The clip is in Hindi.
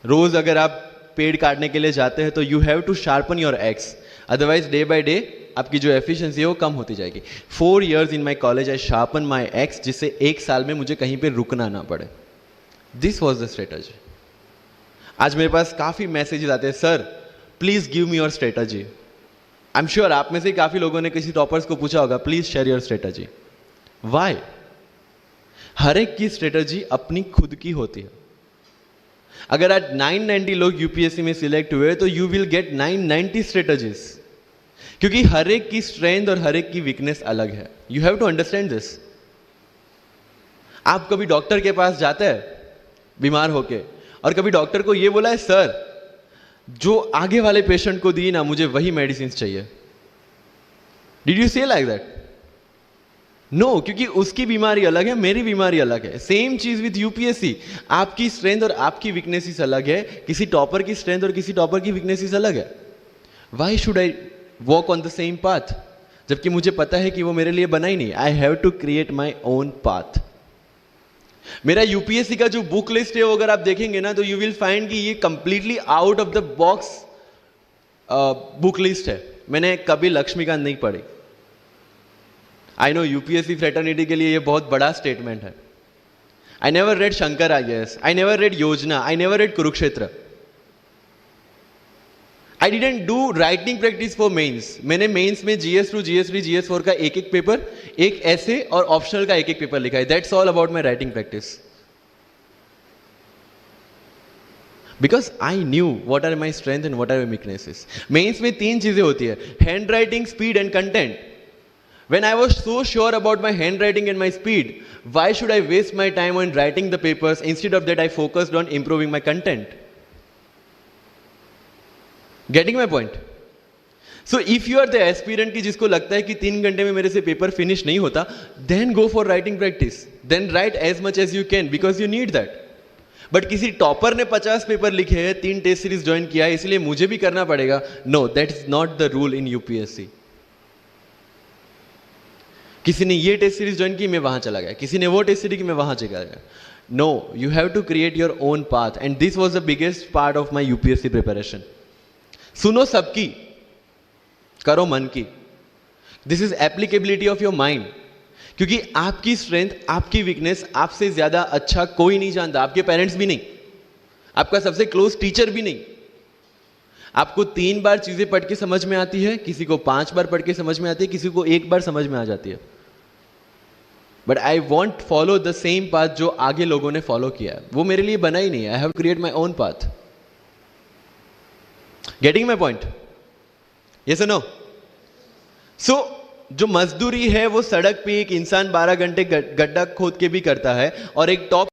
रोज अगर आप पेड़ काटने के लिए जाते हैं तो you have to sharpen your axe, otherwise day by day आपकी जो एफिशिएंसी है वो कम होती जाएगी। 4 years in my college I sharpen my x, जिससे 1 साल में मुझे कहीं पे रुकना ना पड़े। This was the strategy. आज मेरे पास काफी मैसेजेस आते हैं, sir please give me your strategy. I am sure आप में से काफी लोगों ने किसी टॉपर्स को पूछा होगा, please share your strategy. Why? हर एक की स्ट्रेटजी अपनी खुद की होती है। अगर आज 990 लोग यूपीएससी में सिलेक्ट हुए तो यू विल गेट 990 स्ट्रेटजीज, क्योंकि हर एक की स्ट्रेंथ और हर एक की वीकनेस अलग है। You have to understand this. आप कभी डॉक्टर के पास जाते हैं बीमार होके, और कभी डॉक्टर को यह बोला है, सर जो आगे वाले पेशेंट को दी ना, मुझे वही मेडिसिन चाहिए। डिड यू से लाइक दैट? नो, क्योंकि उसकी बीमारी अलग है, मेरी बीमारी अलग है। सेम चीज विथ यूपीएससी, आपकी स्ट्रेंथ और आपकी वीकनेसेस अलग है, किसी टॉपर की स्ट्रेंथ और किसी टॉपर की वीकनेसेस अलग है। Why should I walk on the same path, जबकि मुझे पता है कि वो मेरे लिए बना ही नहीं। I have to create my own path. मेरा यूपीएससी का जो बुक लिस्ट है वो अगर आप देखेंगे ना, तो यू विल फाइंड कि ये completely out of the box book list है। मैंने कभी लक्ष्मीकांत नहीं पढ़ी। आई नो यूपीएससी फ्रेटर्निटी के लिए ये बहुत बड़ा स्टेटमेंट है। I never read Shankar IAS, I never read Yojana, I never read Kurukshetra. I didn't do writing practice for mains. मैंने मेंस में GS2, GS3, GS4 का एक एक पेपर, एक ऐसे और ऑप्शनल का एक एक पेपर लिखा है। That's all about my writing practice, because I knew what are my strength and what are my weaknesses. Mains में 3 चीजें होती है, handwriting, speed and content. When I was so sure about my handwriting and my speed, why should I waste my time on writing the papers? Instead of that, I focused on improving my content. Getting my point? So if you are the aspirant की जिसको लगता है कि 3 घंटे में मेरे से पेपर फिनिश नहीं होता, then go for writing practice. Then write as much as you can because you need that. But किसी टॉपर ने 50 पेपर लिखे हैं, 3 टेस्ट सीरीज ज्वाइन किया है, इसलिए मुझे भी करना पड़ेगा। No, that is not the rule in UPSC. किसी ने ये टेस्ट सीरीज ज्वाइन की, मैं वहां चला गया, किसी ने वो टेस्ट सीरीज की, मैं वहां चला गया। No, you have to create your own path, and this was the biggest part of my UPSC preparation. सुनो सबकी, करो मन की। This is applicability of your mind, क्योंकि आपकी स्ट्रेंथ, आपकी वीकनेस आपसे ज्यादा अच्छा कोई नहीं जानता। आपके पेरेंट्स भी नहीं, आपका सबसे क्लोज टीचर भी नहीं। आपको 3 बार चीजें पढ़ के समझ में आती है, किसी को 5 बार पढ़ के समझ में आती है, किसी को 1 बार समझ में आ जाती है। But I want follow the same path जो आगे लोगों ने फॉलो किया है, वो मेरे लिए बना ही नहीं है। I have create my own path. Getting my point? Yes और नो? सो जो मजदूरी है वो सड़क पे एक इंसान 12 घंटे गड्ढा खोद के भी करता है, और एक टॉप